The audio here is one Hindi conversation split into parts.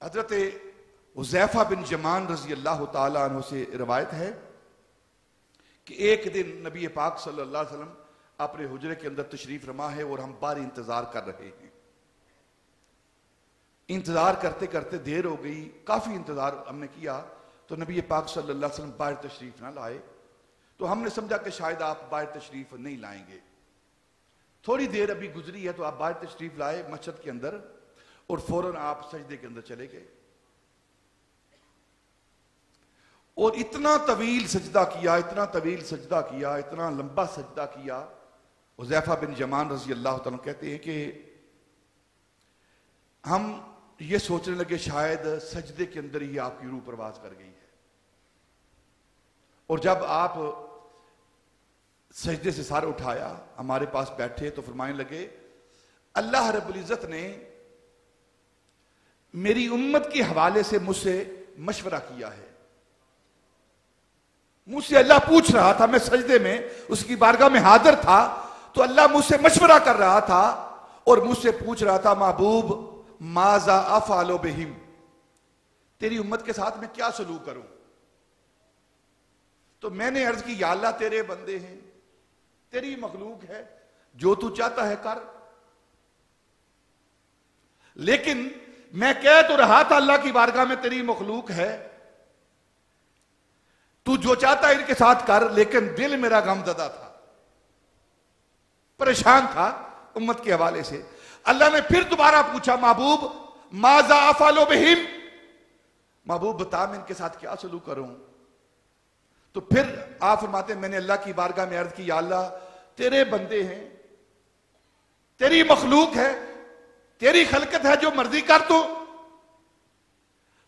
हजरत हुज़ैफा बिन यमान रजी अल्लाह ताला अन्हु से रिवायत है कि एक दिन नबी पाक सल्लल्लाहु अलैहि वसल्लम अपने हुजरे के अंदर तशरीफ रमा है और हम बाहर इंतजार कर रहे हैं। इंतजार करते करते देर हो गई, काफी इंतजार हमने किया, तो नबी पाक सल्लल्लाहु अलैहि वसल्लम बाहर तशरीफ ना लाए। तो हमने समझा कि शायद आप बाहर तशरीफ नहीं लाएंगे। थोड़ी देर अभी गुजरी है तो आप बाहर तशरीफ लाए मस्जिद के अंदर और फौरन आप सजदे के अंदर चले गए और इतना तवील सजदा किया, इतना तवील सजदा किया, इतना लंबा सजदा किया। हुज़ैफा बिन यमान रजी अल्लाह तआला कहते हैं कि हम ये सोचने लगे शायद सजदे के अंदर ही आपकी रूह परवाज कर गई है। और जब आप सजदे से सर उठाया, हमारे पास बैठे, तो फरमाने लगे अल्लाह रब्बुल इज्जत ने मेरी उम्मत के हवाले से मुझसे मशवरा किया है। मुझसे अल्लाह पूछ रहा था, मैं सजदे में उसकी बारगाह में हाजिर था, तो अल्लाह मुझसे मशवरा कर रहा था और मुझसे पूछ रहा था महबूब माजा अफ़अलु बिहिम, तेरी उम्मत के साथ मैं क्या सलूक करूं। तो मैंने अर्ज की या अल्लाह तेरे बंदे हैं, तेरी मखलूक है, जो तू चाहता है कर। लेकिन मैं कह तो रहा था अल्लाह की बारगाह में तेरी मखलूक है, तू जो चाहता है इनके साथ कर, लेकिन दिल मेरा गमज़दा था, परेशान था उम्मत के हवाले से। अल्लाह ने फिर दोबारा पूछा महबूब माजा अफ़अलु बिहिम, महबूब बता मैं इनके साथ क्या सलूक करूं। तो फिर आप फरमाते मैंने अल्लाह की बारगाह में अर्ज की या अल्लाह तेरे बंदे हैं, तेरी मखलूक है, तेरी खलकत है, जो मर्जी कर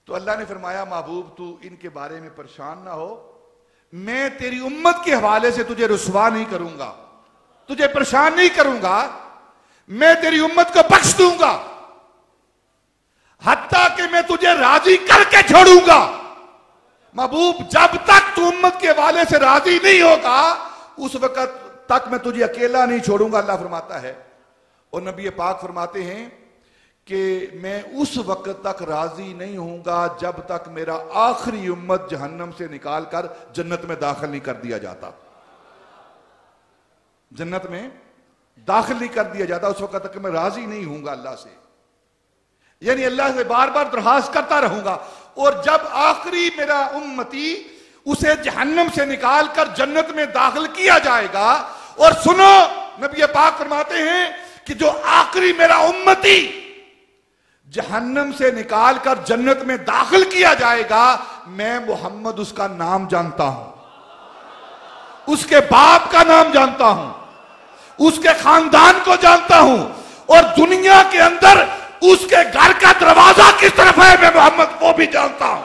तो अल्लाह ने फरमाया महबूब तू इनके बारे में परेशान ना हो, मैं तेरी उम्मत के हवाले से तुझे रुसवा नहीं करूंगा, तुझे परेशान नहीं करूंगा, मैं तेरी उम्मत को बख्श दूंगा, हत्ता कि मैं तुझे राजी करके छोड़ूंगा। महबूब जब तक तू उम्मत के हवाले से राजी नहीं होगा उस वक्त तक मैं तुझे अकेला नहीं छोड़ूंगा, अल्लाह फरमाता है। और नबी पाक फरमाते हैं कि मैं उस वक्त तक राजी नहीं होऊंगा जब तक मेरा आखिरी उम्मत जहन्नम से निकाल कर जन्नत में दाखिल नहीं कर दिया जाता, जन्नत में दाखिल नहीं कर दिया जाता, उस वक्त तक मैं राजी नहीं होऊंगा अल्लाह से। यानी अल्लाह से बार बार दरखास्त करता रहूंगा और जब आखिरी मेरा उम्मती उसे जहन्नम से निकाल कर जन्नत में दाखिल किया जाएगा। और सुनो नबी पाक फरमाते हैं कि जो आखिरी मेरा उम्मती जहन्नम से निकाल कर जन्नत में दाखिल किया जाएगा, मैं मोहम्मद उसका नाम जानता हूं, उसके बाप का नाम जानता हूं, उसके खानदान को जानता हूं और दुनिया के अंदर उसके घर का दरवाजा किस तरफ है मैं मोहम्मद वो भी जानता हूं।